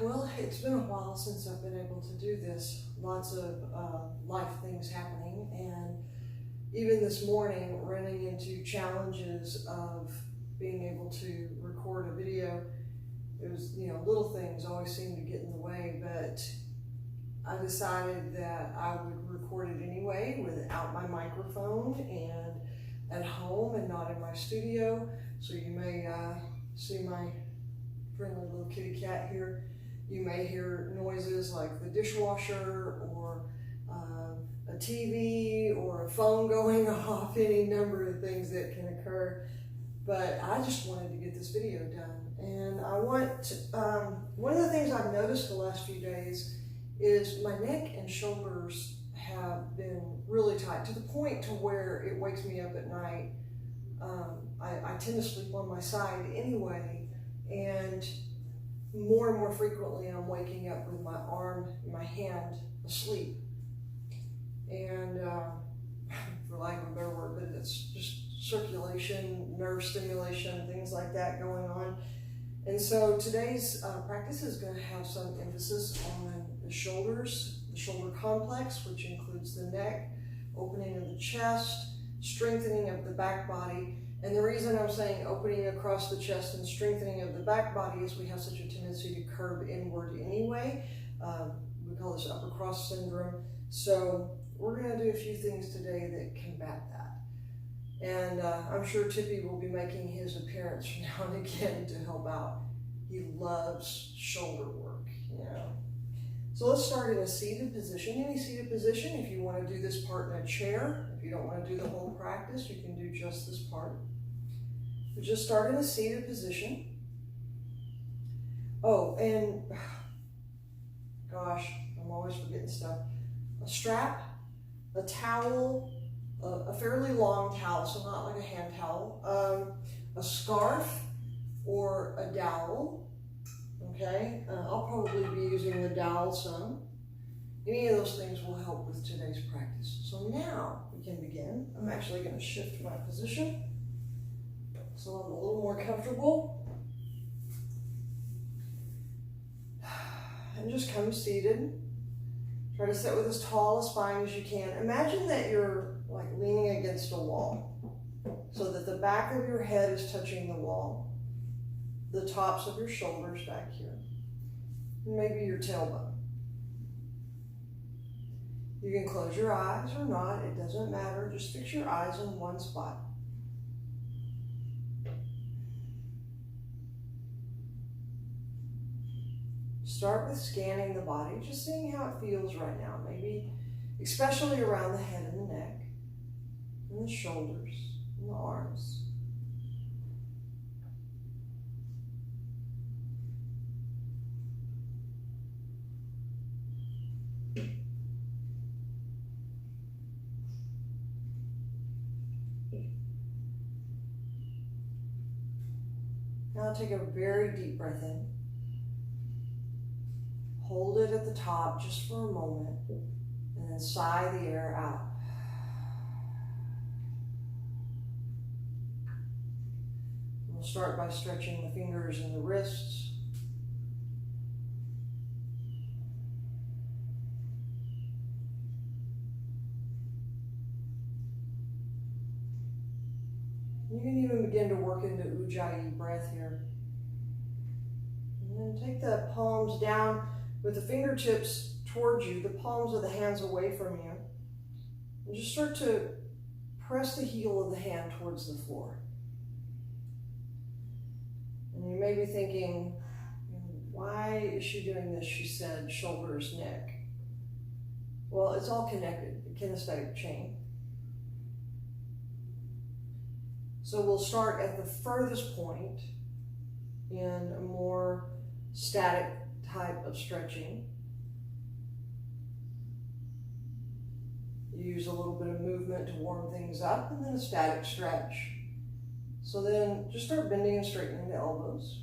Well, it's been a while since I've been able to do this. Lots of life things happening, and even this morning running into challenges of being able to record a video. It was, little things always seem to get in the way, but I decided that I would record it anyway without my microphone and at home and not in my studio. So you may see my friendly little kitty cat here. You may hear noises like the dishwasher or a TV or a phone going off, any number of things that can occur. But I just wanted to get this video done. And I want to, one of the things I've noticed the last few days is my neck and shoulders have been really tight to the point to where it wakes me up at night. I tend to sleep on my side anyway, and more frequently I'm waking up with my arm, my hand asleep. And for lack of a better word, but it's just circulation, nerve stimulation, things like that going on. And so today's practice is going to have some emphasis on the shoulders, the shoulder complex, which includes the neck, opening of the chest, strengthening of the back body. And the reason I'm saying opening across the chest and strengthening of the back body is we have such a tendency to curve inward anyway. We call this upper cross syndrome. So we're going to do a few things today that combat that. And I'm sure Tippy will be making his appearance from now and again to help out. He loves shoulder work, So let's start in a seated position. Any seated position. If you want to do this part in a chair, if you don't want to do the whole practice, you can do just this part. But just start in a seated position. Oh, and gosh, I'm always forgetting stuff. A strap, a towel, a fairly long towel, so not like a hand towel, a scarf or a dowel. Okay, I'll probably be using the dowel some. Any of those things will help with today's practice. So now we can begin. I'm actually going to shift my position so I'm a little more comfortable. And just come seated. Try to sit with as tall a spine as you can. Imagine that you're like leaning against a wall so that the back of your head is touching the wall, the tops of your shoulders back here, and maybe your tailbone. You can close your eyes or not, it doesn't matter. Just fix your eyes in one spot. Start with scanning the body, just seeing how it feels right now. Maybe especially around the head and the neck, and the shoulders, and the arms. Now take a very deep breath in. Hold it at the top just for a moment, and then sigh the air out. We'll start by stretching the fingers and the wrists. You can even begin to work into Ujjayi breath here. And then take the palms down with the fingertips towards you, the palms of the hands away from you. And just start to press the heel of the hand towards the floor. And you may be thinking, why is she doing this? She said shoulders, neck. Well, it's all connected, the kinesthetic chain. So we'll start at the furthest point in a more static type of stretching. Use a little bit of movement to warm things up, and then a static stretch. So then just start bending and straightening the elbows.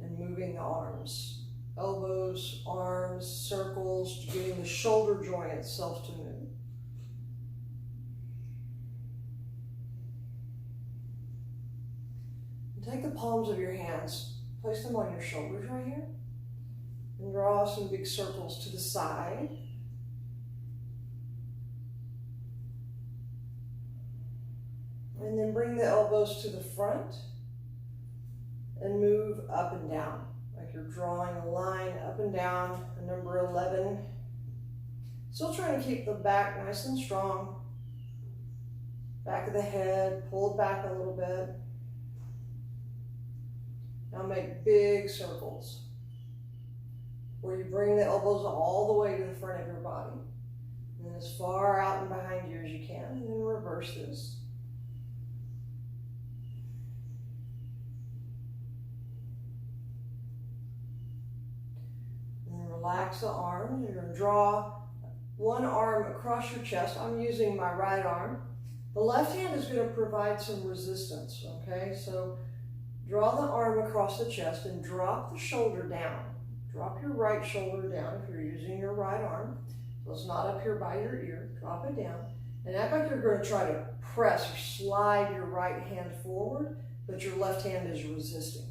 And moving the arms. Elbows, arms, circles, getting the shoulder joint itself to move. And take the palms of your hands hands, place them on your shoulders right here. And draw some big circles to the side. And then bring the elbows to the front and move up and down, like you're drawing a line up and down, a number 11. Still trying to keep the back nice and strong. Back of the head, pulled back a little bit. Now make big circles where you bring the elbows all the way to the front of your body. And then as far out and behind you as you can, and then reverse this. Relax the arms. You're going to draw one arm across your chest. I'm using my right arm. The left hand is going to provide some resistance, okay? So draw the arm across the chest and drop the shoulder down. Drop your right shoulder down if you're using your right arm. So it's not up here by your ear. Drop it down. And act like you're going to try to press or slide your right hand forward, but your left hand is resisting.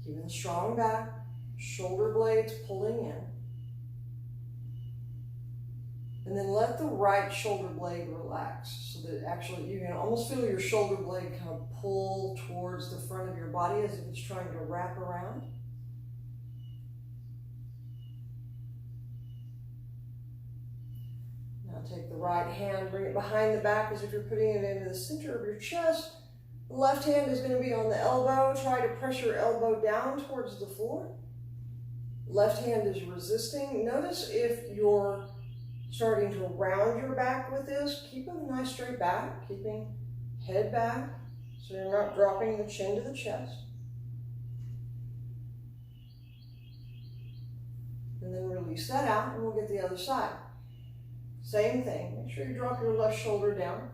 Keeping the strong back, shoulder blades pulling in. And then let the right shoulder blade relax so that actually you can almost feel your shoulder blade kind of pull towards the front of your body as if it's trying to wrap around. Now take the right hand, bring it behind the back as if you're putting it into the center of your chest. The left hand is going to be on the elbow. Try to press your elbow down towards the floor. Left hand is resisting. Notice if you're starting to round your back with this, keep a nice straight back, keeping head back so you're not dropping the chin to the chest. And then release that out and we'll get the other side. Same thing. Make sure you drop your left shoulder down.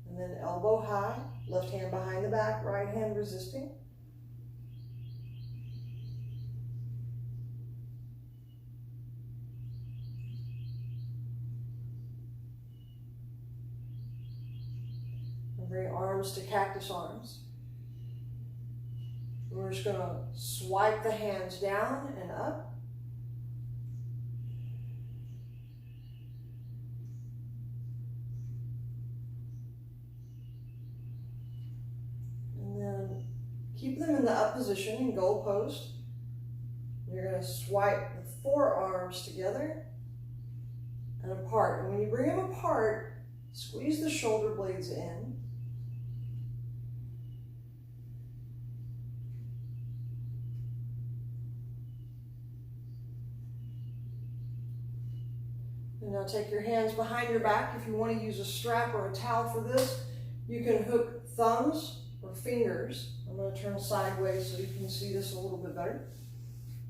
And then elbow high, left hand behind the back, right hand resisting. And bring arms to cactus arms. We're just going to swipe the hands down and up. And then keep them in the up position in goal post. You're going to swipe the forearms together and apart. And when you bring them apart, squeeze the shoulder blades in. And now take your hands behind your back. If you want to use a strap or a towel for this, you can hook thumbs or fingers. I'm going to turn sideways so you can see this a little bit better.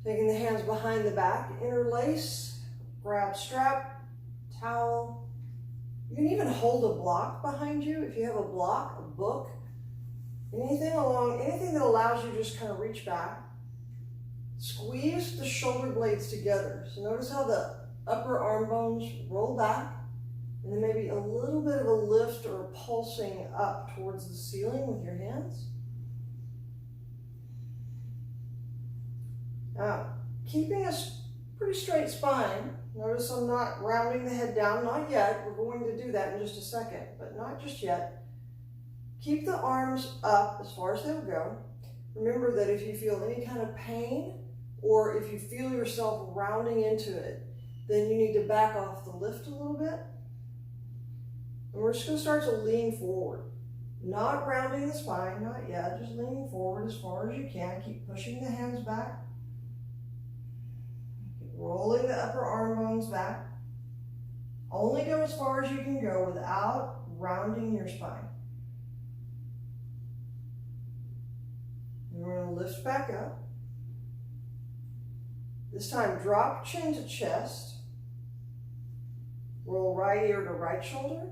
Taking the hands behind the back, interlace, grab strap, towel. You can even hold a block behind you. If you have a block, a book, anything that allows you to just kind of reach back. Squeeze the shoulder blades together. So notice how the upper arm bones roll back, and then maybe a little bit of a lift or a pulsing up towards the ceiling with your hands. Now, keeping a pretty straight spine. Notice I'm not rounding the head down, not yet. We're going to do that in just a second, but not just yet. Keep the arms up as far as they'll go. Remember that if you feel any kind of pain or if you feel yourself rounding into it, then you need to back off the lift a little bit. And we're just going to start to lean forward. Not rounding the spine, not yet, just leaning forward as far as you can. Keep pushing the hands back. Keep rolling the upper arm bones back. Only go as far as you can go without rounding your spine. And we're going to lift back up. This time, drop chin to chest. Roll right ear to right shoulder.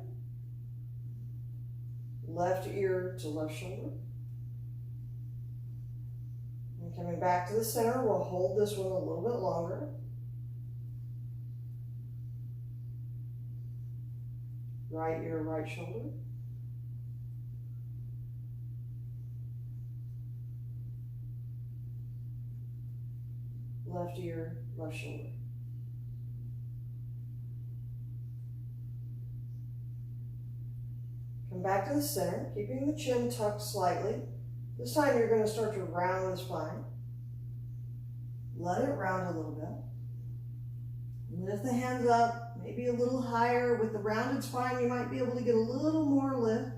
Left ear to left shoulder. And coming back to the center, we'll hold this one a little bit longer. Right ear, right shoulder. Left ear, left shoulder. Come back to the center, keeping the chin tucked slightly. This time you're going to start to round the spine. Let it round a little bit. Lift the hands up, maybe a little higher. With the rounded spine, you might be able to get a little more lift.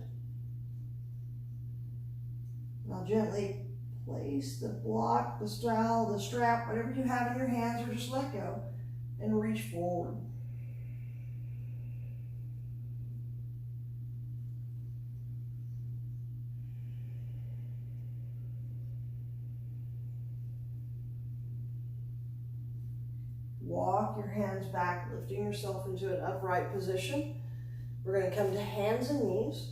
Now gently place the block, the straddle, the strap, whatever you have in your hands, or just let go and reach forward. Walk your hands back, lifting yourself into an upright position. We're going to come to hands and knees.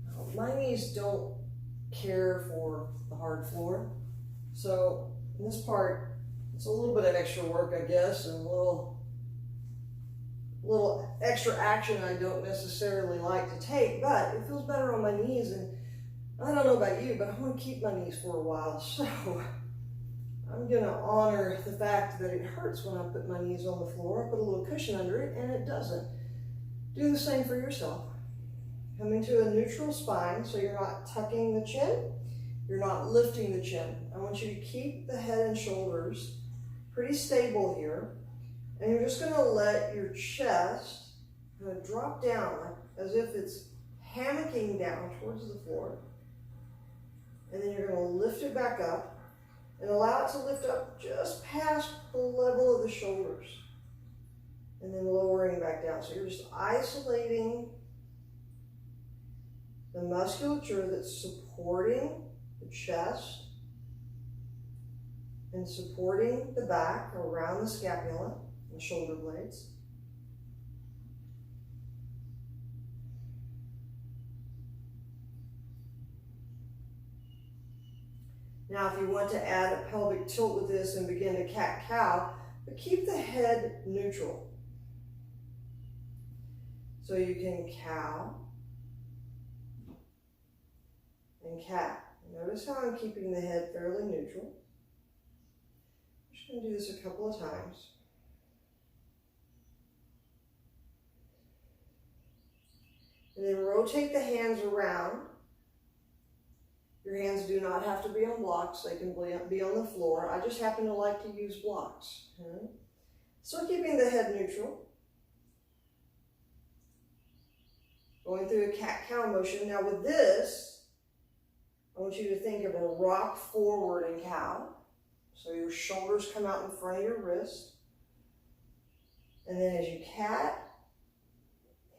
Now, my knees don't care for the hard floor. So in this part, it's a little bit of extra work, I guess, and a little extra action I don't necessarily like to take, but it feels better on my knees. And I don't know about you, but I want to keep my knees for a while, so I'm going to honor the fact that it hurts when I put my knees on the floor. I put a little cushion under it, and it doesn't. Do the same for yourself. Coming to a neutral spine, so you're not tucking the chin, you're not lifting the chin. I want you to keep the head and shoulders pretty stable here, and you're just going to let your chest kind of drop down, like as if it's hammocking down towards the floor. And then you're going to lift it back up and allow it to lift up just past the level of the shoulders. And then lowering back down. So you're just isolating the musculature that's supporting the chest and supporting the back around the scapula and shoulder blades. Now, if you want to add a pelvic tilt with this and begin to cat-cow, but keep the head neutral. So you can cow and cat. Notice how I'm keeping the head fairly neutral. I'm just going to do this a couple of times. And then rotate the hands around. Your hands do not have to be on blocks. They can be on the floor. I just happen to like to use blocks. Okay? So keeping the head neutral. Going through a cat-cow motion. Now with this, I want you to think of a rock forward and cow. So your shoulders come out in front of your wrist. And then as you cat,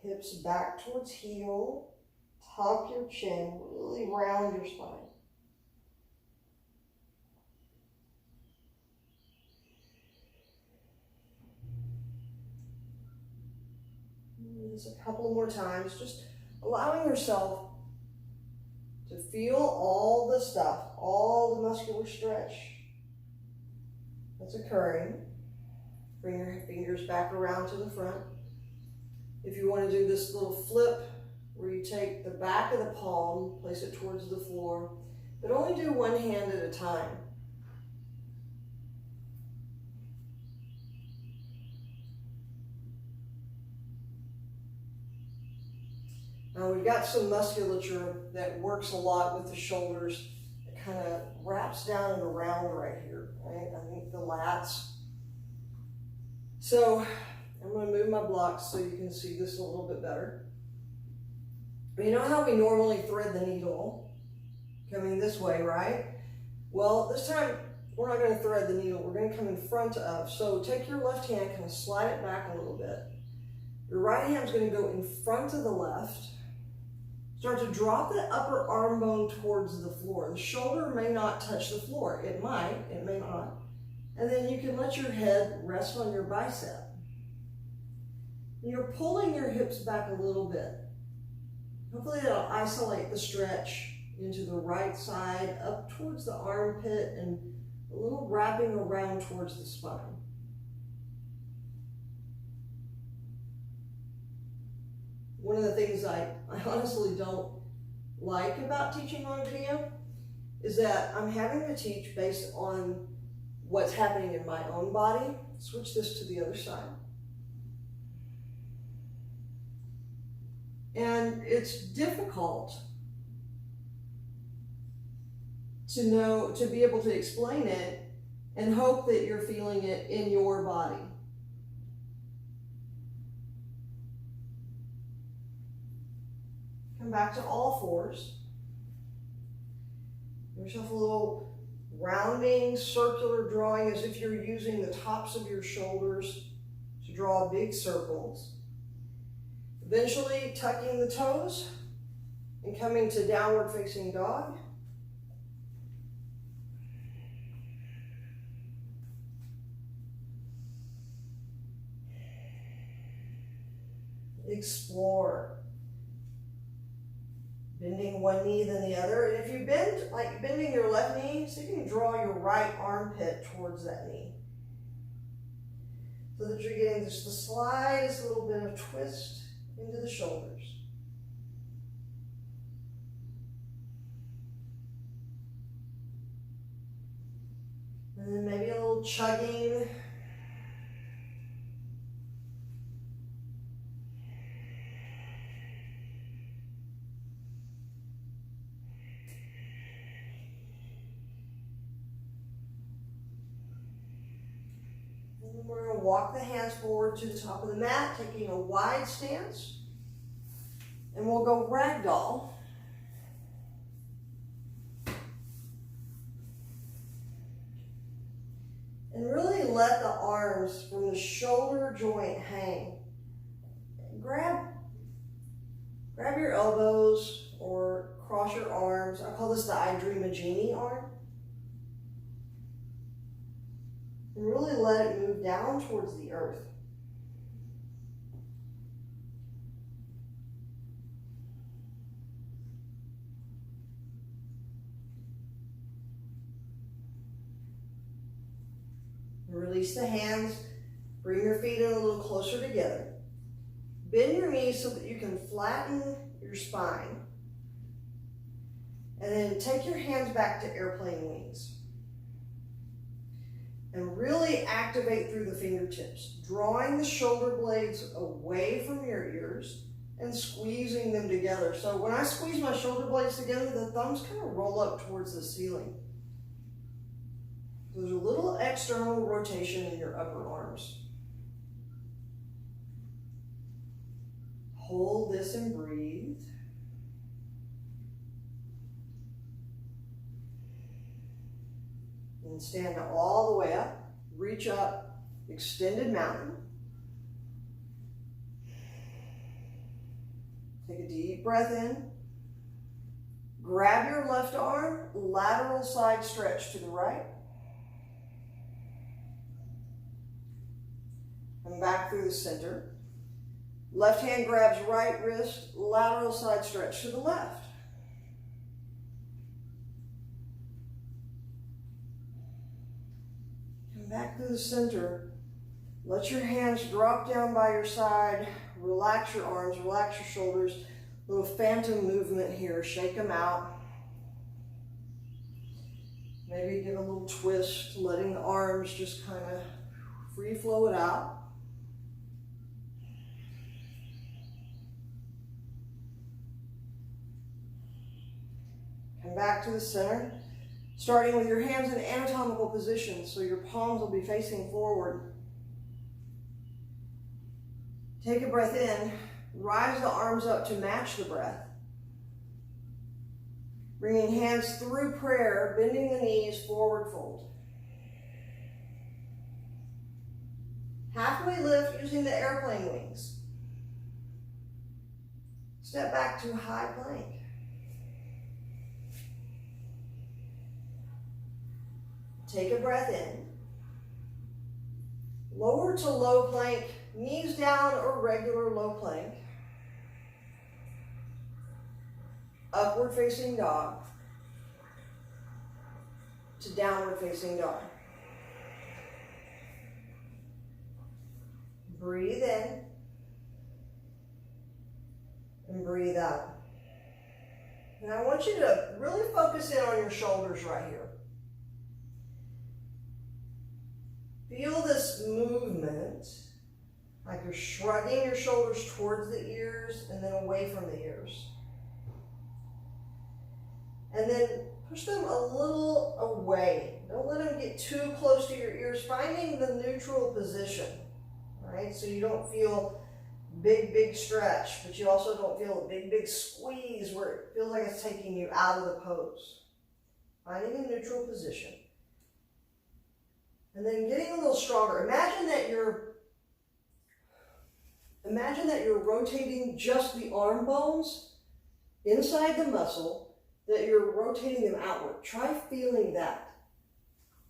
hips back towards heel. Tuck your chin, really round your spine. Just a couple more times, just allowing yourself to feel all the stuff, all the muscular stretch that's occurring. Bring your fingers back around to the front. If you want to do this little flip, where you take the back of the palm, place it towards the floor, but only do one hand at a time. Now we've got some musculature that works a lot with the shoulders. It kind of wraps down and around right here, right? I think the lats. So I'm going to move my blocks so you can see this a little bit better. But you know how we normally thread the needle coming this way, right? Well, this time we're not going to thread the needle. We're going to come in front of. So take your left hand, kind of slide it back a little bit. Your right hand is going to go in front of the left. Start to drop the upper arm bone towards the floor. The shoulder may not touch the floor. It might, it may not. And then you can let your head rest on your bicep. You're pulling your hips back a little bit. Hopefully that'll isolate the stretch into the right side, up towards the armpit and a little wrapping around towards the spine. One of the things I honestly don't like about teaching on video is that I'm having to teach based on what's happening in my own body. Switch this to the other side. And it's difficult to be able to explain it and hope that you're feeling it in your body. Come back to all fours. Give yourself a little rounding, circular drawing as if you're using the tops of your shoulders to draw big circles. Eventually tucking the toes and coming to downward facing dog. Explore. Bending one knee then the other. And if you bend, like bending your left knee, so you can draw your right armpit towards that knee. So that you're getting just the slightest little bit of twist into the shoulders. And then maybe a little chugging. We're going to walk the hands forward to the top of the mat, taking a wide stance. And we'll go ragdoll. And really let the arms from the shoulder joint hang. Grab your elbows or cross your arms. I call this the I Dream a Genie arm. And really let it move down towards the earth. Release the hands. Bring your feet in a little closer together. Bend your knees so that you can flatten your spine. And then take your hands back to airplane wings. And really activate through the fingertips, drawing the shoulder blades away from your ears and squeezing them together. So when I squeeze my shoulder blades together, the thumbs kind of roll up towards the ceiling. There's a little external rotation in your upper arms. Hold this and breathe. And stand all the way up. Reach up, extended mountain. Take a deep breath in. Grab your left arm, lateral side stretch to the right. Come back through the center. Left hand grabs right wrist, lateral side stretch to the left. Come back through the center. Let your hands drop down by your side. Relax your arms, relax your shoulders. Little phantom movement here. Shake them out. Maybe give a little twist, letting the arms just kind of free flow it out. Come back to the center, starting with your hands in anatomical position, so your palms will be facing forward. Take a breath in, rise the arms up to match the breath. Bringing hands through prayer, bending the knees, forward fold. Halfway lift using the airplane wings. Step back to high plank. Take a breath in. Lower to low plank, knees down or regular low plank. Upward facing dog. to downward facing dog. Breathe in and breathe out. Now I want you to really focus in on your shoulders right here. Feel this movement, like you're shrugging your shoulders towards the ears and then away from the ears. And then push them a little away. Don't let them get too close to your ears, finding the neutral position, right? So you don't feel big stretch, but you also don't feel a big squeeze where it feels like it's taking you out of the pose. Finding a neutral position. And then getting a little stronger. Imagine that you're rotating just the arm bones inside the muscle, that you're rotating them outward. Try feeling that.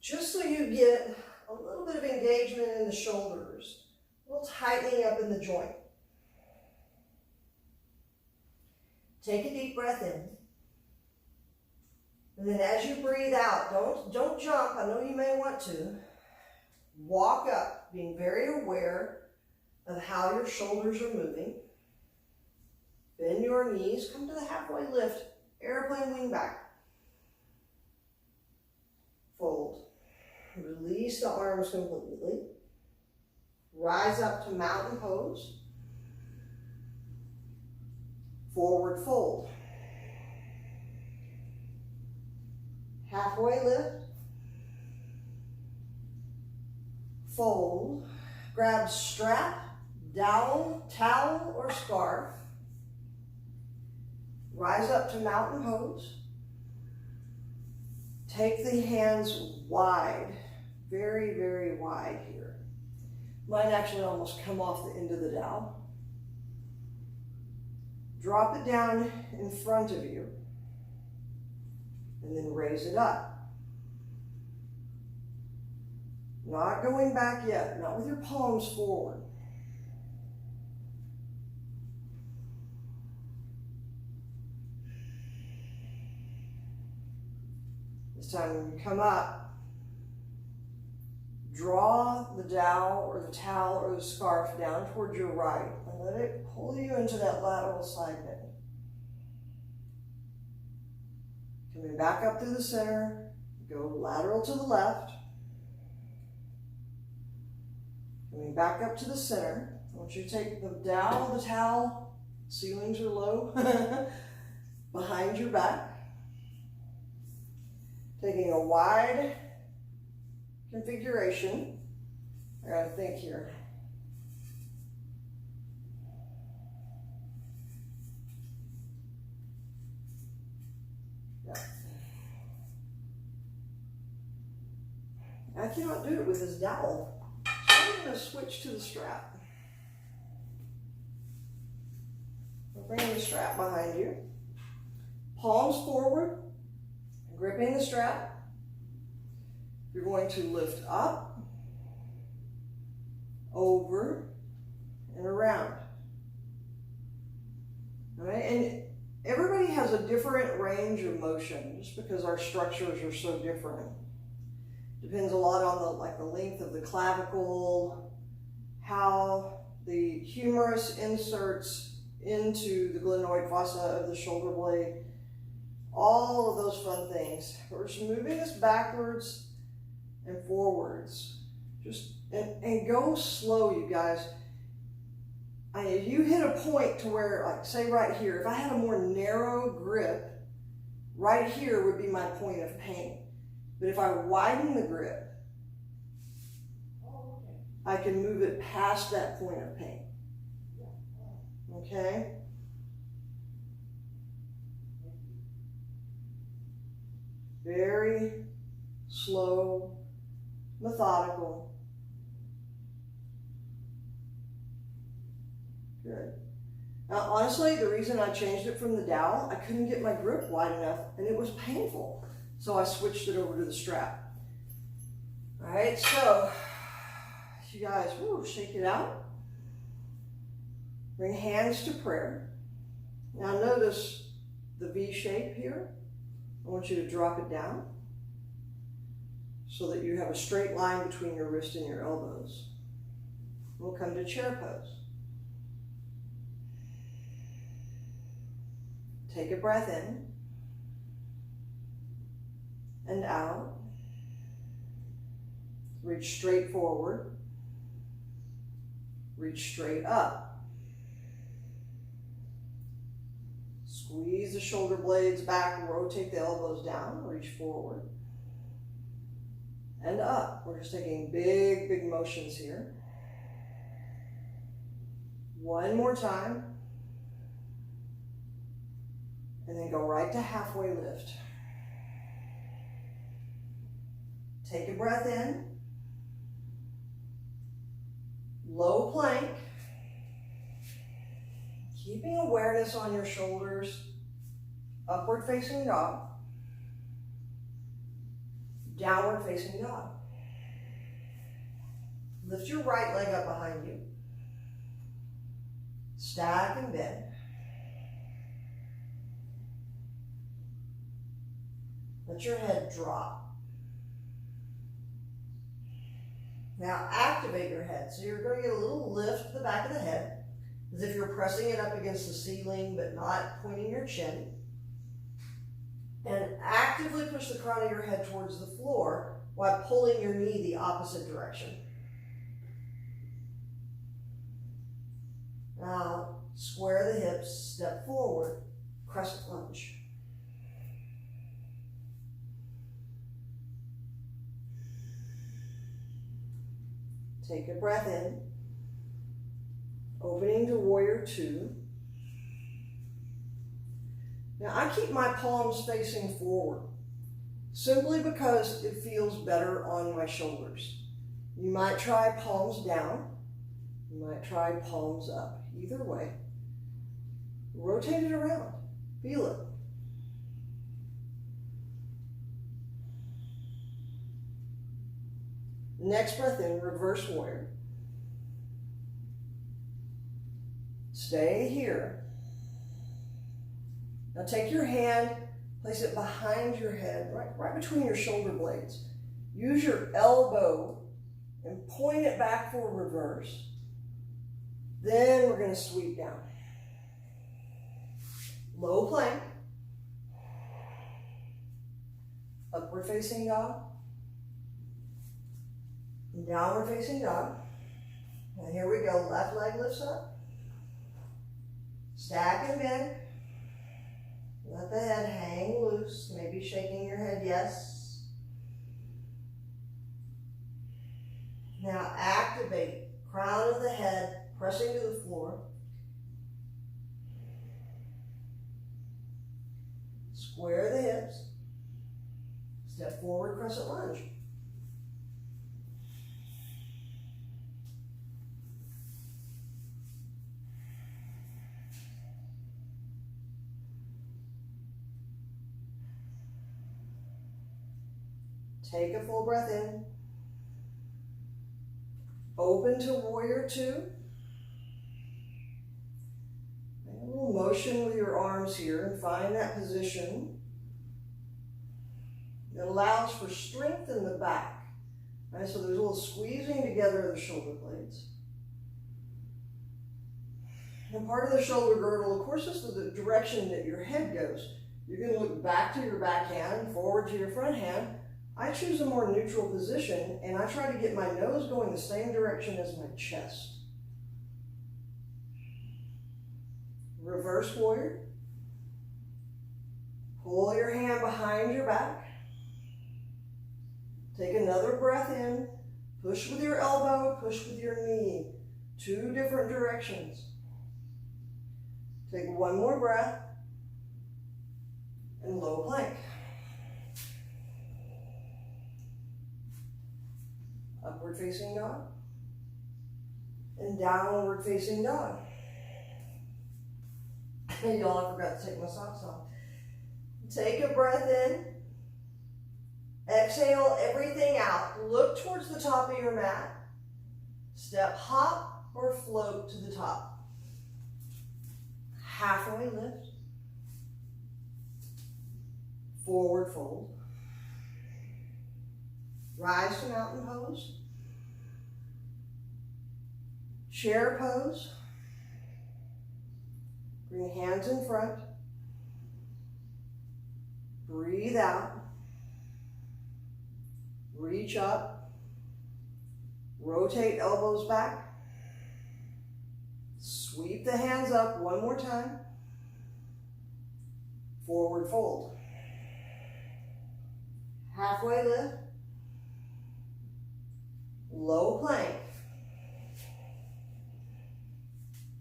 Just so you get a little bit of engagement in the shoulders, a little tightening up in the joint. Take a deep breath in. And then as you breathe out, don't jump. I know you may want to. Walk up, being very aware of how your shoulders are moving. Bend your knees, come to the halfway lift, airplane wing back. Fold. Release the arms completely. Rise up to mountain pose. Forward fold. Halfway lift. Fold. Grab strap, dowel, towel, or scarf. Rise up to mountain pose. Take the hands wide, very wide here. Might actually almost come off the end of the dowel. Drop it down in front of you, and then raise it up. Not going back yet, not with your palms forward. This time when you come up, draw the dowel or the towel or the scarf down toward your right and let it pull you into that lateral side bend. Coming back up through the center, go lateral to the left. Coming back up to the center. I want you to take the dowel, the towel, ceilings are low, behind your back. Taking a wide configuration. I gotta think here. Yeah. I cannot do it with this dowel. I'm going to switch to the strap. I'll bring the strap behind you. Palms forward, gripping the strap. You're going to lift up, over, and around. All right, and everybody has a different range of motion just because our structures are so different. Depends a lot on the length of the clavicle, how the humerus inserts into the glenoid fossa of the shoulder blade, all of those fun things. We're just moving this backwards and forwards. Just and go slow, you guys. If you hit a point to where, like say right here, if I had a more narrow grip, right here would be my point of pain. But if I widen the grip, I can move it past that point of pain. Okay? Very slow, methodical. Good. Now, honestly, the reason I changed it from the dowel, I couldn't get my grip wide enough and it was painful. So I switched it over to the strap. All right, so you guys, shake it out. Bring hands to prayer. Now notice the V shape here. I want you to drop it down. so that you have a straight line between your wrist and your elbows. We'll come to chair pose. Take a breath in and out. Reach straight forward. Reach straight up. Squeeze the shoulder blades back, rotate the elbows down, reach forward and up. We're just taking big, big motions here. One more time. And then go right to halfway lift. Take a breath in. Low plank. Keeping awareness on your shoulders. Upward facing dog. Downward facing dog. Lift your right leg up behind you. Stack and bend. Let your head drop. Now activate your head. So you're going to get a little lift to the back of the head, as if you're pressing it up against the ceiling but not pointing your chin. And actively push the crown of your head towards the floor while pulling your knee the opposite direction. Now square the hips, step forward, crescent lunge. Take a breath in, opening to warrior two. Now I keep my palms facing forward, simply because it feels better on my shoulders. You might try palms down, you might try palms up. Either way, rotate it around, feel it. Next breath in, reverse warrior. Stay here. Now take your hand, place it behind your head, right between your shoulder blades. Use your elbow and point it back for reverse. Then we're going to sweep down. Low plank. Upward facing dog. Downward facing dog. And here we go. Left leg lifts up. Stack and bend. Let the head hang loose. Maybe shaking your head yes. Now activate. Crown of the head pressing to the floor. Square the hips. Step forward, crescent lunge. Take a full breath in. Open to warrior two. Make a little motion with your arms here and find that position that allows for strength in the back. Right, so there's a little squeezing together of the shoulder blades. And part of the shoulder girdle, of course, is the direction that your head goes. You're going to look back to your back hand, forward to your front hand. I choose a more neutral position, and I try to get my nose going the same direction as my chest. Reverse warrior. Pull your hand behind your back. Take another breath in. Push with your elbow, push with your knee. Two different directions. Take one more breath. And low plank. Upward facing dog. And downward facing dog. Y'all, I forgot to take my socks off. Take a breath in. Exhale everything out. Look towards the top of your mat. Step hop or float to the top. Halfway lift. Forward fold. Rise to mountain pose. Chair pose. Bring hands in front. Breathe out. Reach up. Rotate elbows back. Sweep the hands up one more time. Forward fold. Halfway lift. Low plank.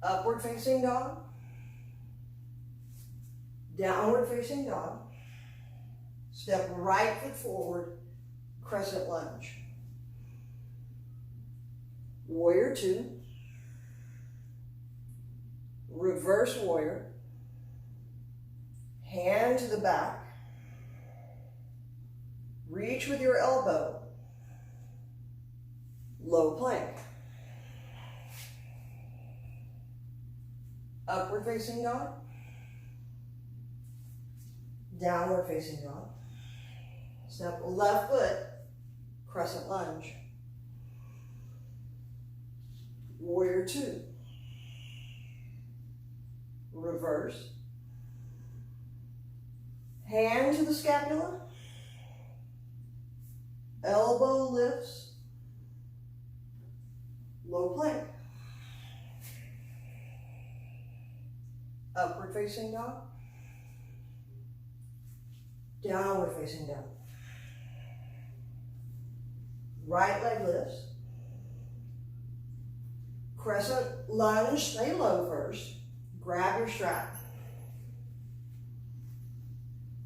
Upward facing dog. Downward facing dog. Step right foot forward. Crescent lunge. Warrior two. Reverse warrior. Hand to the back. Reach with your elbow. Low plank. Upward facing dog. Downward facing dog. Step left foot, crescent lunge. Warrior two. Reverse. Hand to the scapula. Elbow lifts. Low plank. Upward facing dog. Downward facing dog. Right leg lifts. Crescent lunge, stay low first. Grab your strap.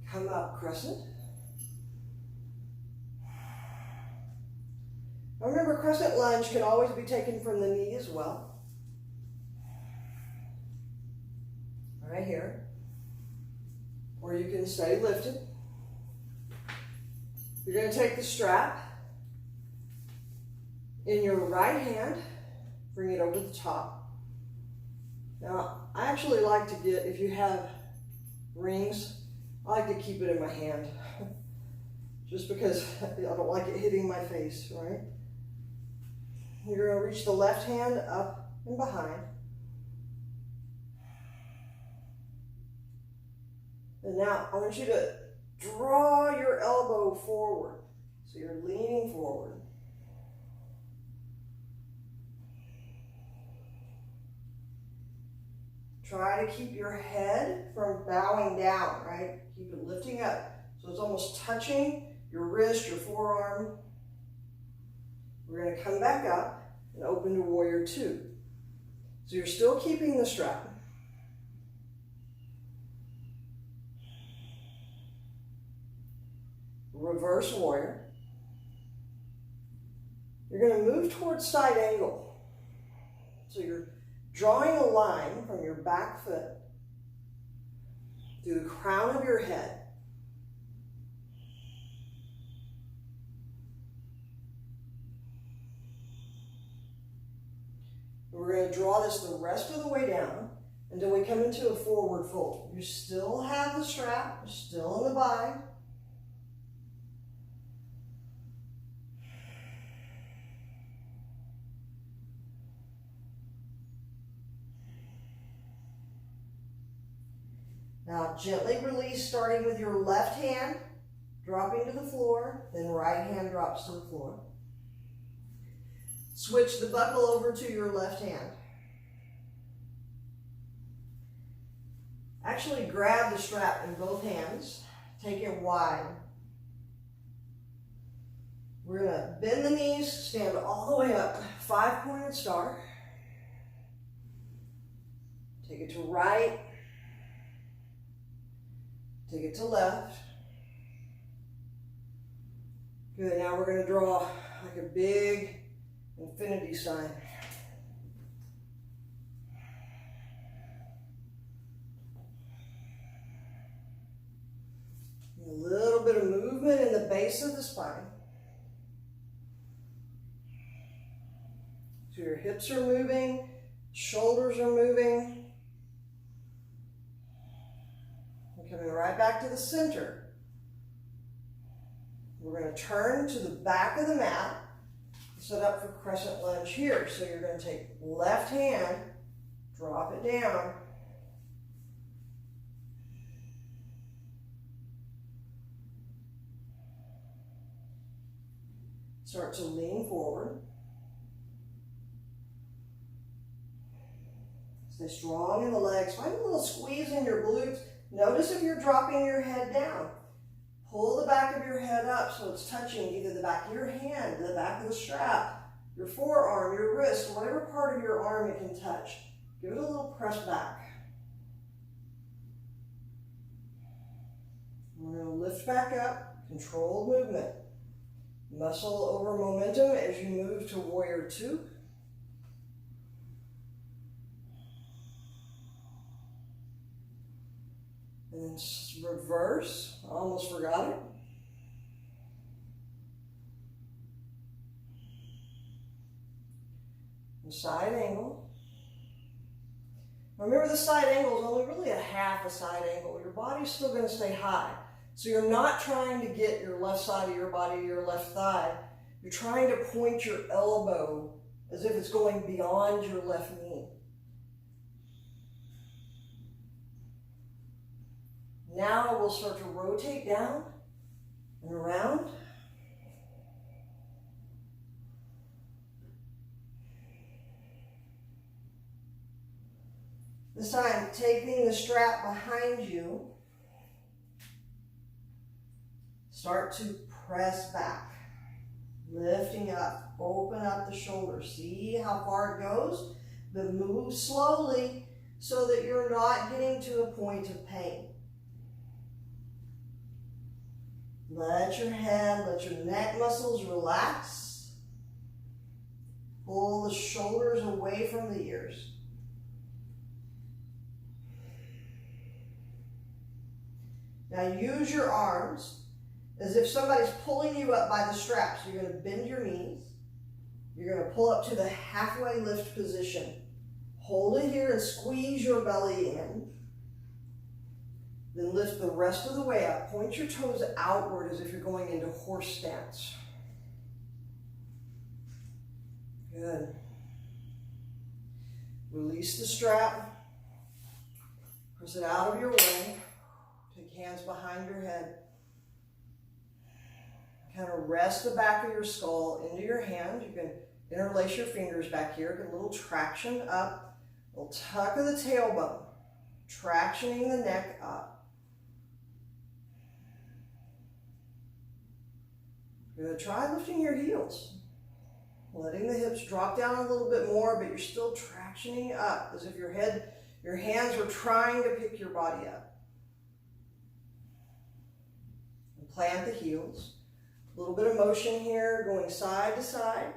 Come up, crescent. Now remember, crescent lunge can always be taken from the knee as well. Right here. Or you can stay lifted. You're going to take the strap in your right hand, bring it over the top. Now, I actually like to get, if you have rings, I like to keep it in my hand. Just because I don't like it hitting my face, right? You're going to reach the left hand up and behind. And now I want you to draw your elbow forward. So you're leaning forward. Try to keep your head from bowing down, right? Keep it lifting up. So it's almost touching your wrist, your forearm. We're going to come back up and open to warrior two. So you're still keeping the strap. Reverse warrior. You're going to move towards side angle. So you're drawing a line from your back foot through the crown of your head. We're going to draw this the rest of the way down until we come into a forward fold. You still have the strap, you're still in the bind. Now gently release, starting with your left hand, dropping to the floor, then right hand drops to the floor. Switch the buckle over to your left hand. Actually grab the strap in both hands, take it wide. We're going to bend the knees, stand all the way up, 5-pointed star. Take it to right. Take it to left. Good, now we're going to draw like a big infinity sign. A little bit of movement in the base of the spine. So your hips are moving, shoulders are moving. Coming right back to the center. We're we're going to turn to the back of the mat, set up for crescent lunge here. So you're going to take left hand, drop it down, start to lean forward. Stay strong in the legs. Find a little squeeze in your glutes. Notice if you're dropping your head down. Pull the back of your head up so it's touching either the back of your hand, the back of the strap, your forearm, your wrist, whatever part of your arm it can touch. Give it a little press back. We're going to lift back up, controlled movement. Muscle over momentum as you move to warrior two. And then reverse, almost forgot it. And side angle. Remember, the side angle is only really a half a side angle. Your body's still going to stay high. So you're not trying to get your left side of your body to your left thigh. You're trying to point your elbow as if it's going beyond your left knee. Now we'll start to rotate down and around. This time, taking the strap behind you, start to press back, lifting up, open up the shoulders. See how far it goes, but move slowly so that you're not getting to a point of pain. Let your head, let your neck muscles relax. Pull the shoulders away from the ears. Now use your arms as if somebody's pulling you up by the straps. You're going to bend your knees. You're going to pull up to the halfway lift position. Hold it here and squeeze your belly in. Then lift the rest of the way up. Point your toes outward as if you're going into horse stance. Good. Release the strap. Press it out of your way. Take hands behind your head. Kind of rest the back of your skull into your hand. You can interlace your fingers back here. Get a little traction up. A little tuck of the tailbone. Tractioning the neck up. You're going to try lifting your heels. Letting the hips drop down a little bit more, but you're still tractioning up as if your hands were trying to pick your body up. And plant the heels. A little bit of motion here, going side to side.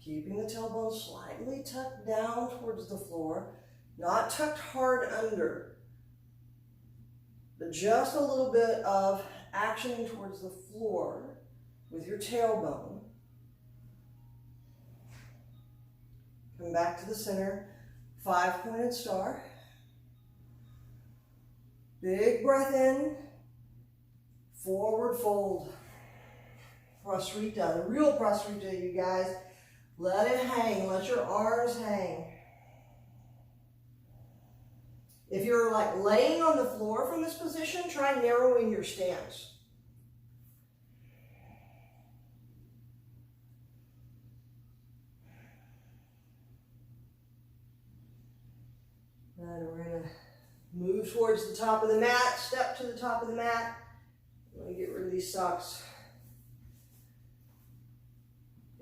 Keeping the tailbone slightly tucked down towards the floor, not tucked hard under, but just a little bit of action towards the floor with your tailbone. Come back to the center, 5-pointed star. Big breath in, forward fold. Prasrita, the real Prasrita, you guys. Let it hang, let your arms hang. If you're like laying on the floor from this position, try narrowing your stance. And we're going to move towards the top of the mat, step to the top of the mat. I'm going to get rid of these socks.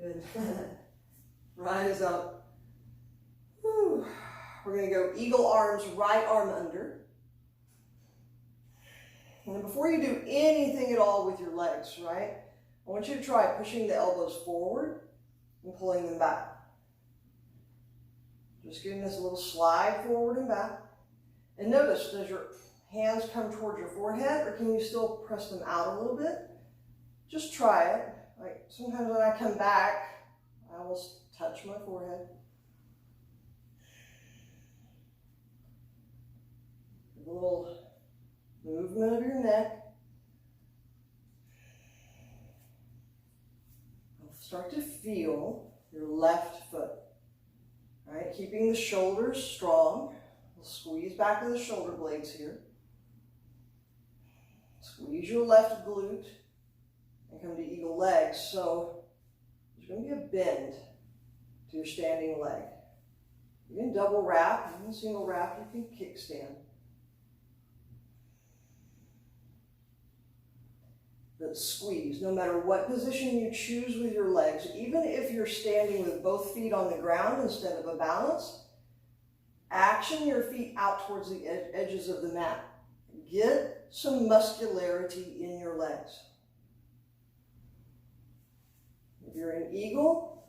Good. Rise up. Whew. We're going to go eagle arms, right arm under. And then before you do anything at all with your legs, right, I want you to try pushing the elbows forward and pulling them back. Just getting this little slide forward and back. And notice, does your hands come towards your forehead, or can you still press them out a little bit? Just try it. Like sometimes when I come back, I will touch my forehead. A little movement of your neck. start to feel your left foot. All right, keeping the shoulders strong. We'll squeeze back to the shoulder blades here. Squeeze your left glute and come to eagle legs. So there's going to be a bend to your standing leg. You can double wrap, you can single wrap, you can kickstand. But squeeze, no matter what position you choose with your legs, even if you're standing with both feet on the ground instead of a balance, action your feet out towards the edges of the mat. Get some muscularity in your legs. If you're in eagle,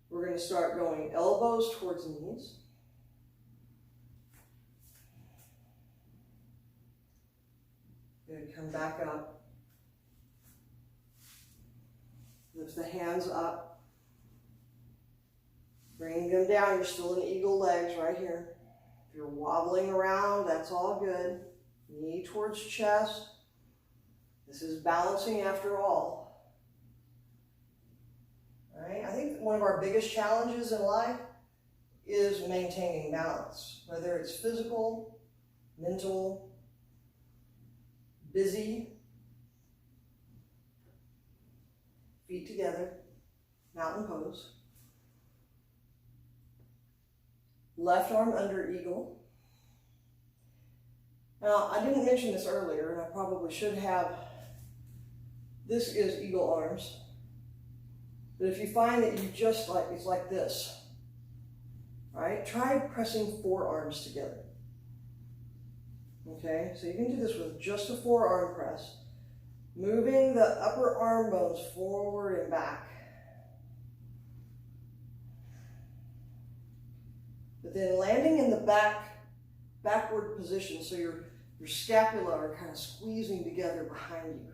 we're going to start going elbows towards knees. Good, come back up. Lift the hands up. Bring them down. You're still in eagle legs right here. If you're wobbling around, that's all good. Knee towards chest. This is balancing after all. All right? I think one of our biggest challenges in life is maintaining balance, whether it's physical, mental, busy. Feet together, mountain pose. Left arm under eagle. Now, I didn't mention this earlier, and I probably should have. This is eagle arms. But if you find that you just like, it's like this, right? Try pressing forearms together. Okay, so you can do this with just a forearm press. Moving the upper arm bones forward and back. But then landing in the backward position, so your scapula are kind of squeezing together behind you.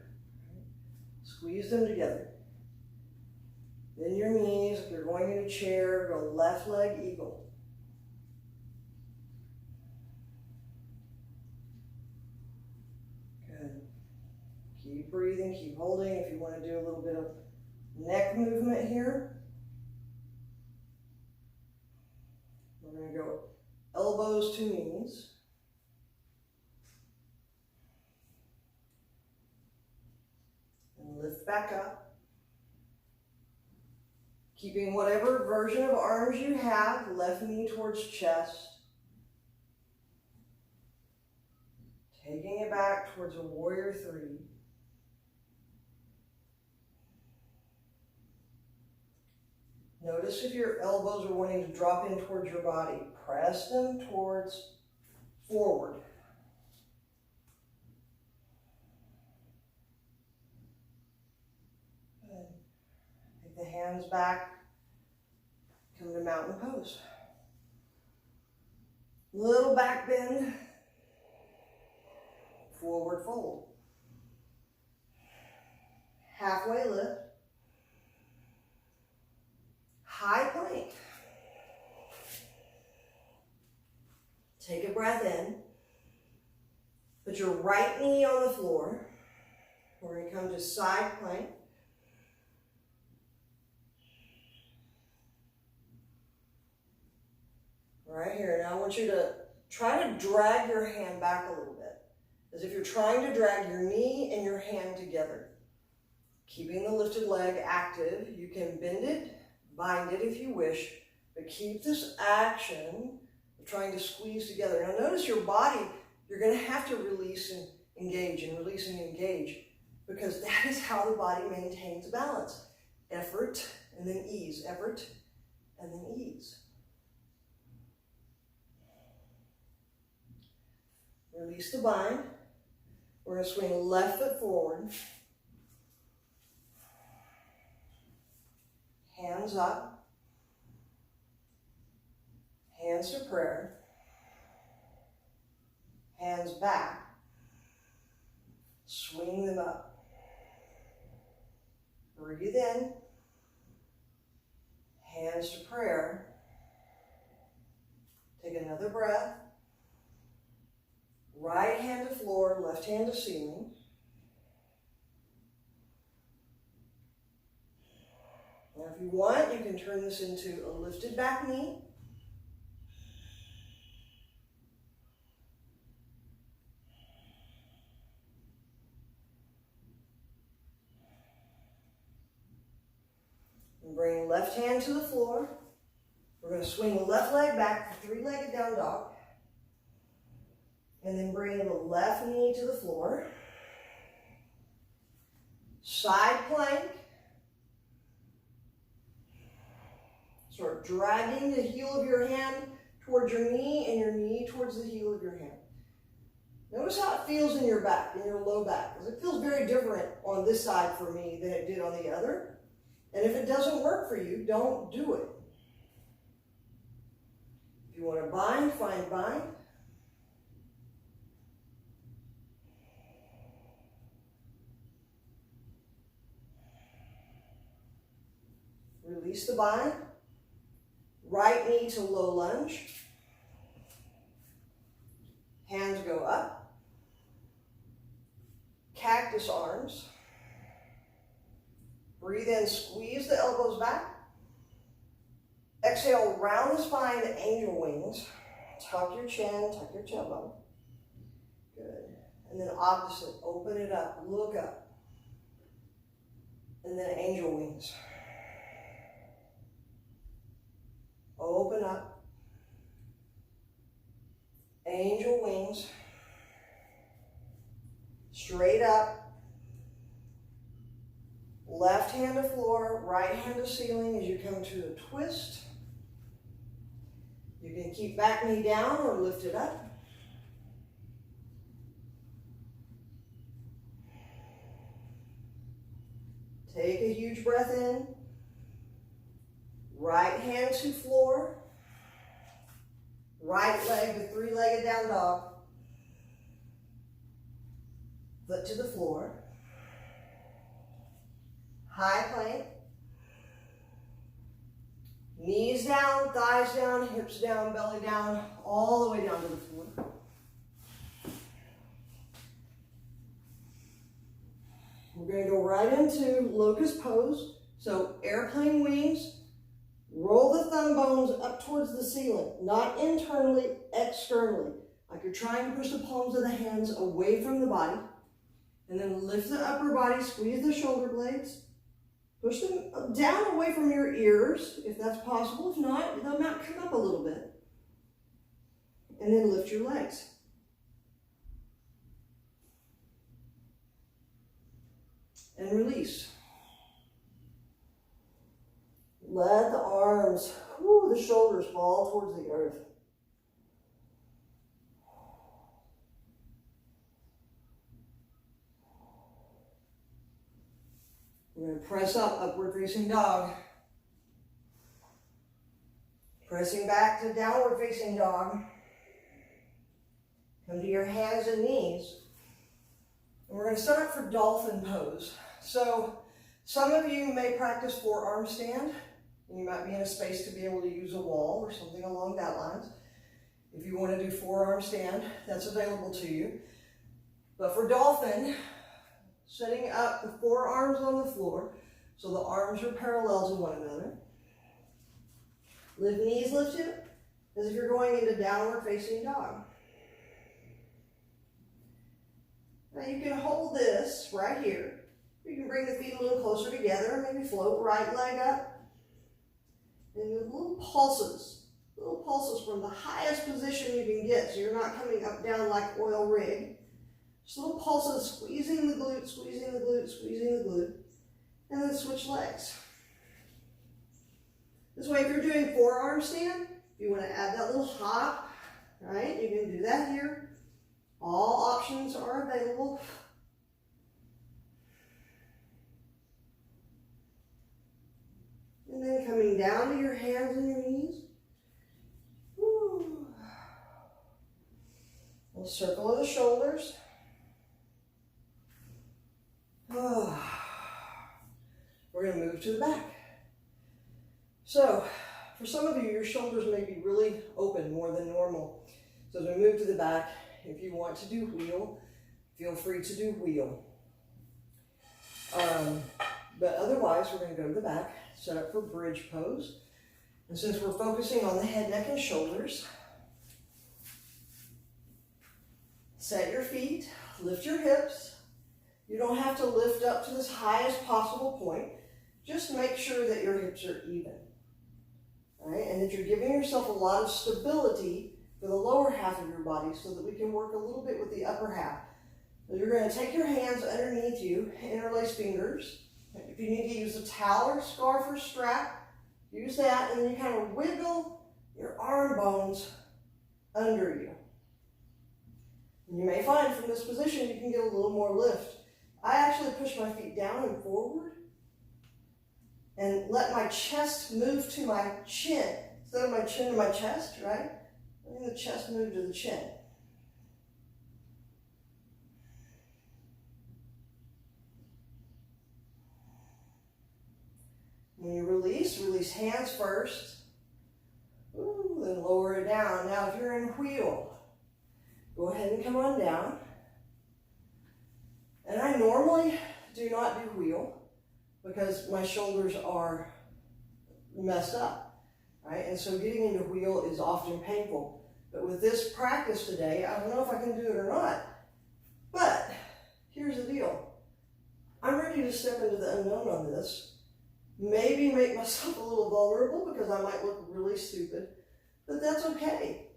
Squeeze them together. Then your knees, if you're going in a chair, go left leg eagle. Good. Keep breathing, keep holding. If you want to do a little bit of neck movement here, we're going to go elbows to knees. And lift back up. Keeping whatever version of arms you have, left knee towards chest. Taking it back towards a warrior three. Notice if your elbows are wanting to drop in towards your body. Press them towards forward. Good. Take the hands back. Come to mountain pose. Little back bend. Forward fold. Halfway lift. High plank. Take a breath in. Put your right knee on the floor. We're going to come to side plank. Right here. Now I want you to try to drag your hand back a little bit, as if you're trying to drag your knee and your hand together. Keeping the lifted leg active. You can bend it, bind it if you wish, but keep this action of trying to squeeze together. Now notice your body, you're going to have to release and engage and release and engage, because that is how the body maintains balance. Effort and then ease, effort and then ease. Release the bind. We're going to swing left foot forward. Hands up. Hands to prayer. Hands back. Swing them up. Breathe in. Hands to prayer. Take another breath. Right hand to floor, left hand to ceiling. if you want, you can turn this into a lifted back knee. And bring left hand to the floor. We're going to swing the left leg back for three-legged down dog. And then bring the left knee to the floor. Side plank. Start dragging the heel of your hand towards your knee and your knee towards the heel of your hand. Notice how it feels in your back, in your low back, because it feels very different on this side for me than it did on the other. And if it doesn't work for you, don't do it. If you want to bind, find bind. Release the bind. Right knee to low lunge. Hands go up. Cactus arms. Breathe in, squeeze the elbows back. Exhale, round the spine to angel wings. Tuck your chin, tuck your tailbone. Good. And then opposite, open it up, look up. And then angel wings. Open up. Angel wings. Straight up. Left hand to floor, right hand to ceiling as you come to a twist. You can keep back knee down or lift it up. Take a huge breath in. Right hand to floor. Right leg to three-legged down dog. Foot to the floor. High plank. Knees down, thighs down, hips down, belly down, all the way down to the floor. We're going to go right into locust pose. So airplane wings. Roll the thumb bones up towards the ceiling, not internally, externally. Like you're trying to push the palms of the hands away from the body. And then lift the upper body, squeeze the shoulder blades. Push them down away from your ears, if that's possible. If not, they'll might come up a little bit. And then lift your legs. And release. Let the arms, the shoulders fall towards the earth. We're going to press up, upward facing dog. Pressing back to downward facing dog. Come to your hands and knees. And we're going to start for dolphin pose. So some of you may practice forearm stand. You might be in a space to be able to use a wall or something along that lines. If you want to do forearm stand, that's available to you. But for dolphin, setting up the forearms on the floor so the arms are parallel to one another. Lift knees lifted as if you're going into downward facing dog. Now you can hold this right here. You can bring the feet a little closer together, maybe float right leg up. And little pulses from the highest position you can get, so you're not coming up down like oil rig. Just little pulses, squeezing the glute, squeezing the glute, squeezing the glute. And then switch legs. This way, if you're doing forearm stand, if you want to add that little hop, right, you can do that here. All options are available. And then coming down to your hands and your knees. Woo. We'll circle of the shoulders. Oh. We're going to move to the back. So, for some of you, your shoulders may be really open more than normal. So as we move to the back, if you want to do wheel, feel free to do wheel. But otherwise, we're going to go to the back, set up for bridge pose. And since we're focusing on the head, neck, and shoulders, set your feet, lift your hips. You don't have to lift up to this highest possible point. Just make sure that your hips are even. All right? And that you're giving yourself a lot of stability for the lower half of your body so that we can work a little bit with the upper half. So you're going to take your hands underneath you, interlace fingers. If you need to use a towel or scarf or strap, use that, and then you kind of wiggle your arm bones under you. And you may find from this position you can get a little more lift. I actually push my feet down and forward and let my chest move to my chin. Instead of my chin to my chest, right? Letting the chest move to the chin. When you release hands first. Ooh, then lower it down. Now if you're in wheel, go ahead and come on down. And I normally do not do wheel because my shoulders are messed up, right? And so getting into wheel is often painful. But with this practice today, I don't know if I can do it or not. But here's the deal. I'm ready to step into the unknown on this. Maybe make myself a little vulnerable because I might look really stupid, but that's okay.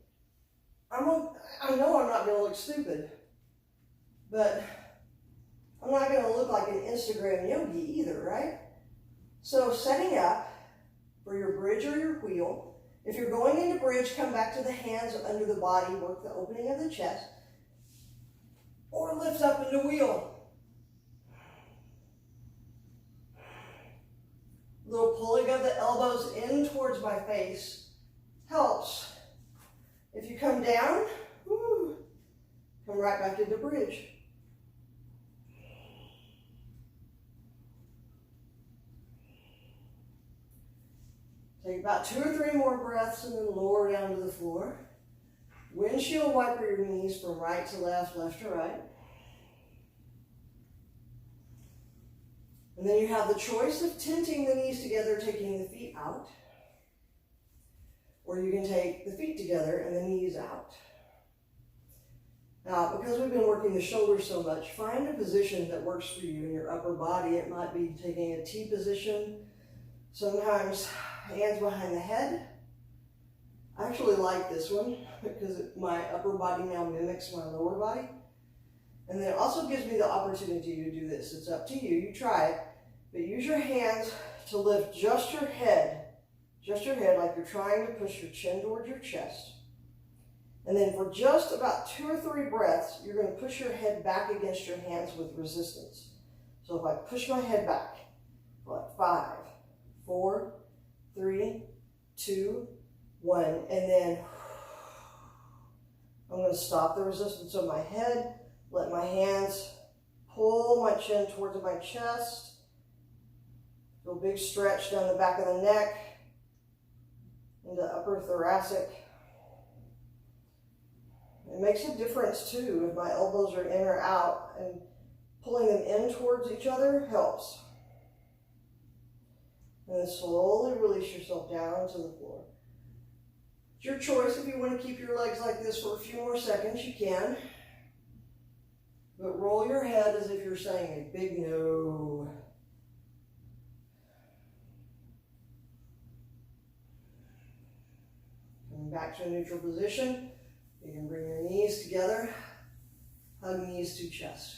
I know I'm not going to look stupid, but I'm not going to look like an Instagram yogi either, right? So setting up for your bridge or your wheel. If you're going into bridge, come back to the hands under the body, work the opening of the chest, or lift up into wheel. Little pulling of the elbows in towards my face helps. If you come down, come right back into bridge. Take about 2 or 3 more breaths and then lower down to the floor. Windshield wiper your knees from right to left, left to right. And then you have the choice of tenting the knees together, taking the feet out. Or you can take the feet together and the knees out. Now, because we've been working the shoulders so much, find a position that works for you in your upper body. It might be taking a T position. Sometimes hands behind the head. I actually like this one because my upper body now mimics my lower body. And then it also gives me the opportunity to do this. It's up to you. You try it. But use your hands to lift just your head like you're trying to push your chin towards your chest. And then for just about 2 or 3 breaths, you're going to push your head back against your hands with resistance. So if I push my head back, like 5, 4, 3, 2, 1, and then I'm going to stop the resistance of my head, let my hands pull my chin towards my chest. Feel a big stretch down the back of the neck, into upper thoracic. It makes a difference too if my elbows are in or out, and pulling them in towards each other helps. And then slowly release yourself down to the floor. It's your choice. If you want to keep your legs like this for a few more seconds, you can. But roll your head as if you're saying a big no. Coming back to a neutral position. You can bring your knees together. Hug knees to chest.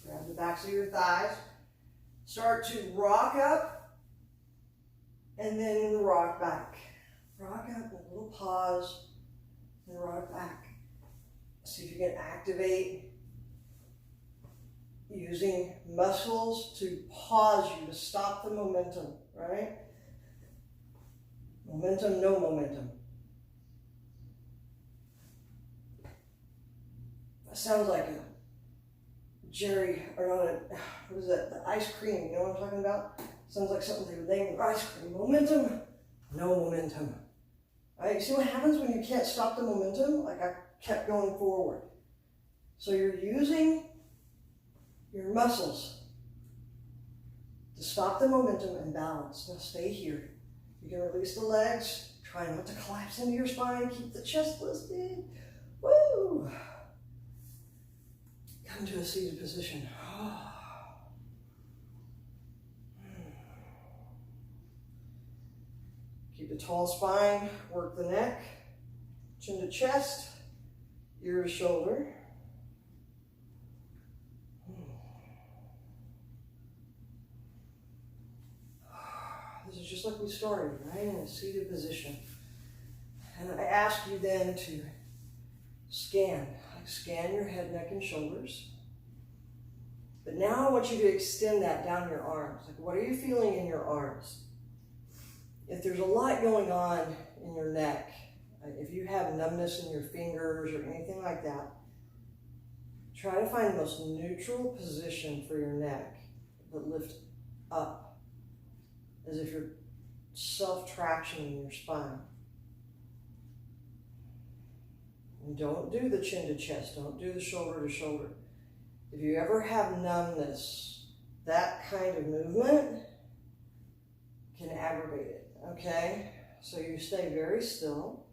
Grab the backs of your thighs. Start to rock up and then rock back. Rock up, a little pause, and rock back. See if you can activate using muscles to pause you, to stop the momentum, right? Momentum, no momentum. That sounds like a Jerry, or not a, what is that, the ice cream, you know what I'm talking about? Sounds like something they would name with ice cream. Momentum, no momentum. All right, you see what happens when you can't stop the momentum? Like I kept going forward. So you're using your muscles to stop the momentum and balance. Now stay here. You can release the legs. Try not to collapse into your spine. Keep the chest lifted. Woo! Come to a seated position. Keep a tall spine. Work the neck. Chin to chest. Ear to shoulder. This is just like we started, right? In a seated position. And I ask you then to scan your head, neck, and shoulders. But now I want you to extend that down your arms. Like, what are you feeling in your arms? If there's a lot going on in your neck, if you have numbness in your fingers or anything like that, try to find the most neutral position for your neck, but lift up, as if you're self-tractioning your spine. And don't do the chin to chest, don't do the shoulder to shoulder. If you ever have numbness, that kind of movement can aggravate it, okay? So you stay very still,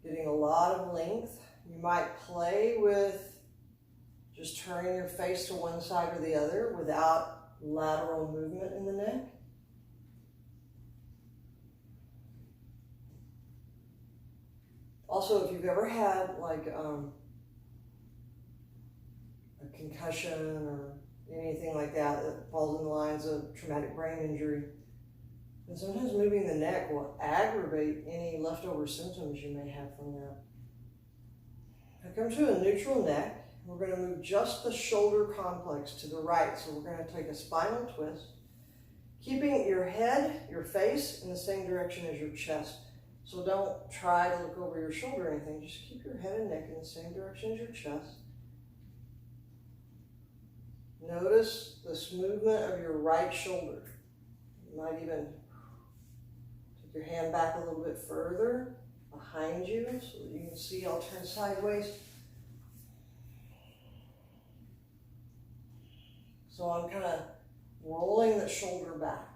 getting a lot of length. You might play with just turning your face to one side or the other without lateral movement in the neck. Also, if you've ever had like a concussion or anything like that that falls in the lines of traumatic brain injury, then sometimes moving the neck will aggravate any leftover symptoms you may have from that. Now come to a neutral neck. We're going to move just the shoulder complex to the right. So we're going to take a spinal twist, keeping your head, your face in the same direction as your chest. So don't try to look over your shoulder or anything. Just keep your head and neck in the same direction as your chest. Notice this movement of your right shoulder. You might even take your hand back a little bit further behind you so that you can see I'll turn sideways. So I'm kind of rolling the shoulder back.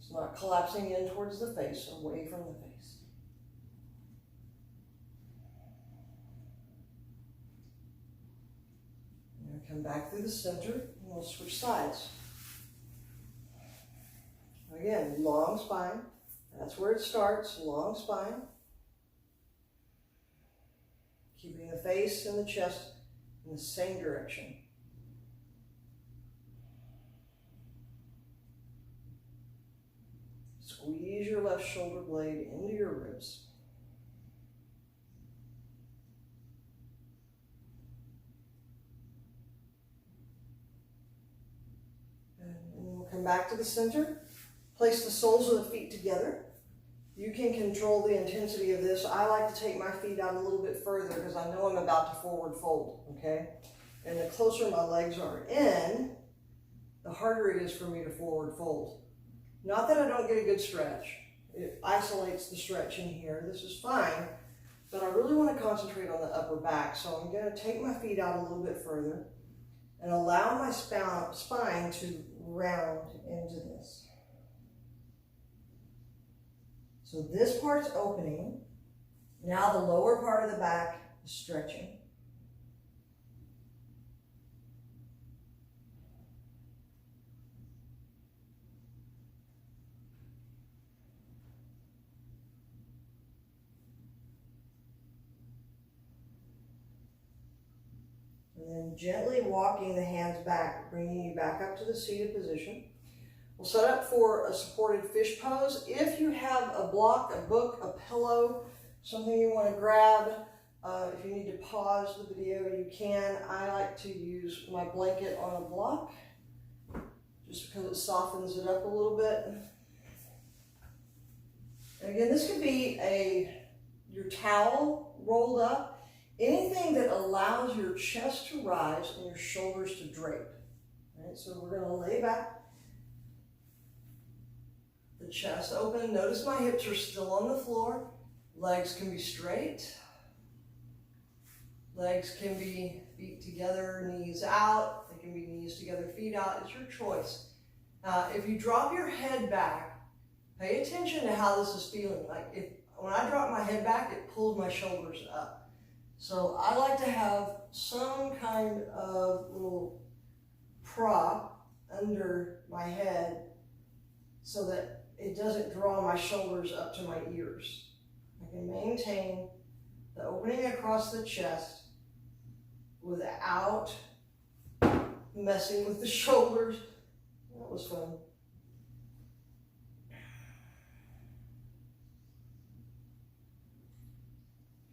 It's not collapsing in towards the face, away from the face. Now come back through the center, and we'll switch sides. Again, long spine. That's where it starts, long spine. Keeping the face and the chest in the same direction. Squeeze your left shoulder blade into your ribs. And we'll come back to the center. Place the soles of the feet together. You can control the intensity of this. I like to take my feet out a little bit further because I know I'm about to forward fold, okay? And the closer my legs are in, the harder it is for me to forward fold. Not that I don't get a good stretch. It isolates the stretch in here. This is fine, but I really want to concentrate on the upper back. So I'm going to take my feet out a little bit further and allow my spine to round into this. So this part's opening. Now the lower part of the back is stretching. And then gently walking the hands back, bringing you back up to the seated position. We'll set up for a supported fish pose. If you have a block, a book, a pillow, something you want to grab, if you need to pause the video, you can. I like to use my blanket on a block, just because it softens it up a little bit. And again, this could be your towel rolled up, anything that allows your chest to rise and your shoulders to drape. All right, so we're going to lay back. the chest open. Notice my hips are still on the floor. Legs can be straight. Legs can be feet together, knees out. They can be knees together, feet out. It's your choice. If you drop your head back, pay attention to how this is feeling. Like when I drop my head back, it pulls my shoulders up. So I like to have some kind of little prop under my head so that it doesn't draw my shoulders up to my ears. I can maintain the opening across the chest without messing with the shoulders. That was fun.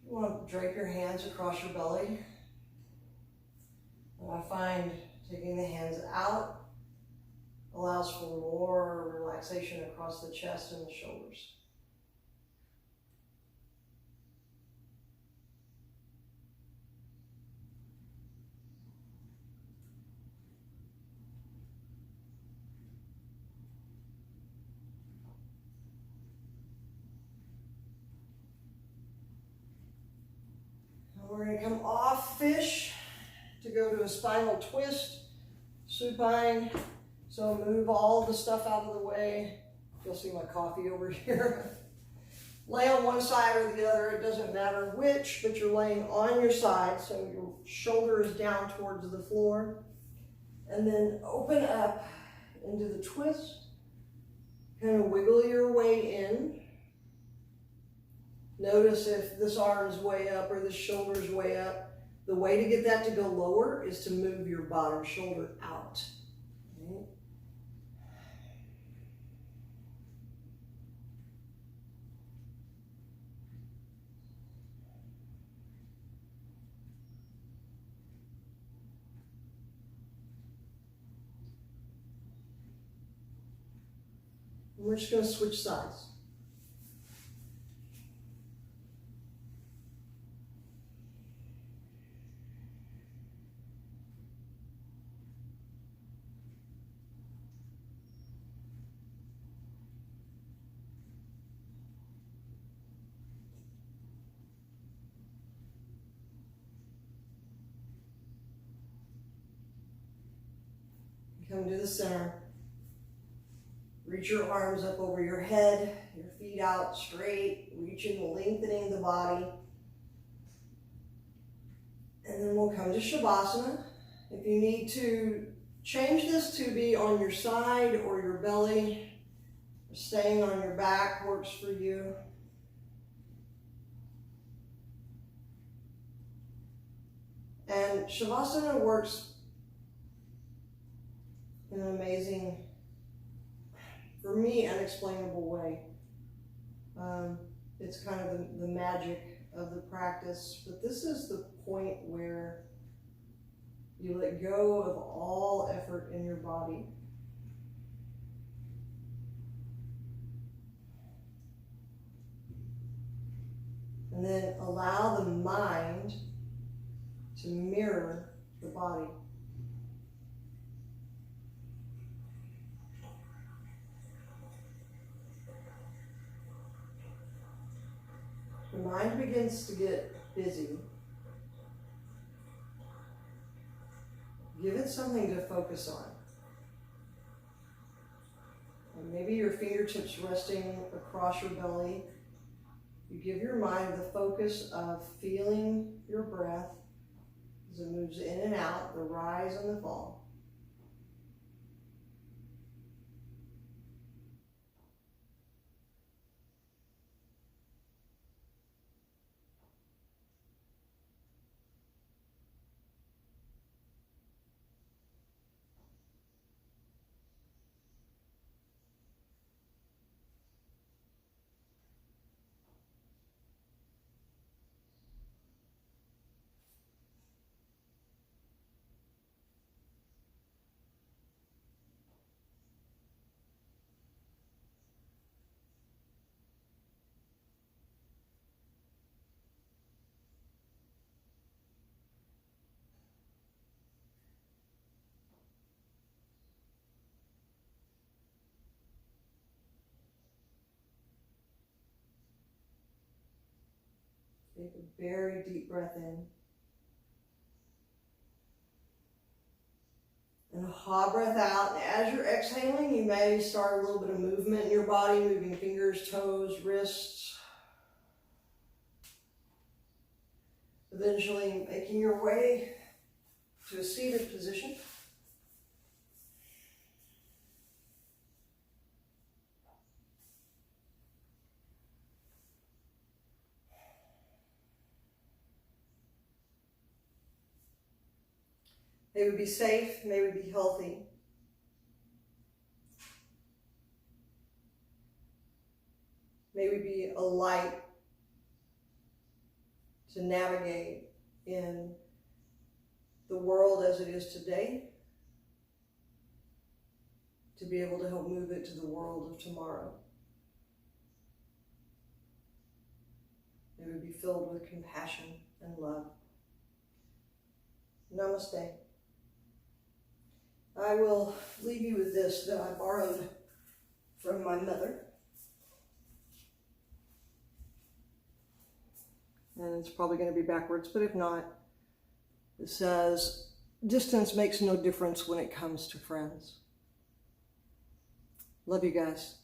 You want to drape your hands across your belly. And I find taking the hands out allows for more relaxation across the chest and the shoulders. We're going to come off fish to go to a spinal twist, supine. So move all the stuff out of the way. You'll see my coffee over here. Lay on one side or the other, it doesn't matter which, but you're laying on your side, so your shoulder is down towards the floor. And then open up into the twist. Kind of wiggle your way in. Notice if this arm is way up or this shoulder is way up. The way to get that to go lower is to move your bottom shoulder out. Okay. And we're just going to switch sides. Come to the center. Reach your arms up over your head, your feet out straight, reaching, lengthening the body. And then we'll come to Shavasana. If you need to change this to be on your side or your belly, staying on your back works for you. And Shavasana works in an amazing, for me, unexplainable way. It's kind of the magic of the practice, but this is the point where you let go of all effort in your body. And then allow the mind to mirror the body. The mind begins to get busy. Give it something to focus on. And maybe your fingertips resting across your belly. You give your mind the focus of feeling your breath as it moves in and out, the rise and the fall. Take a very deep breath in. And a ha breath out. And as you're exhaling, you may start a little bit of movement in your body, moving fingers, toes, wrists. Eventually making your way to a seated position. May we be safe, may we be healthy. May we be a light to navigate in the world as it is today, to be able to help move it to the world of tomorrow. May we be filled with compassion and love. Namaste. I will leave you with this that I borrowed from my mother. And it's probably going to be backwards, but if not, it says, distance makes no difference when it comes to friends. Love you guys.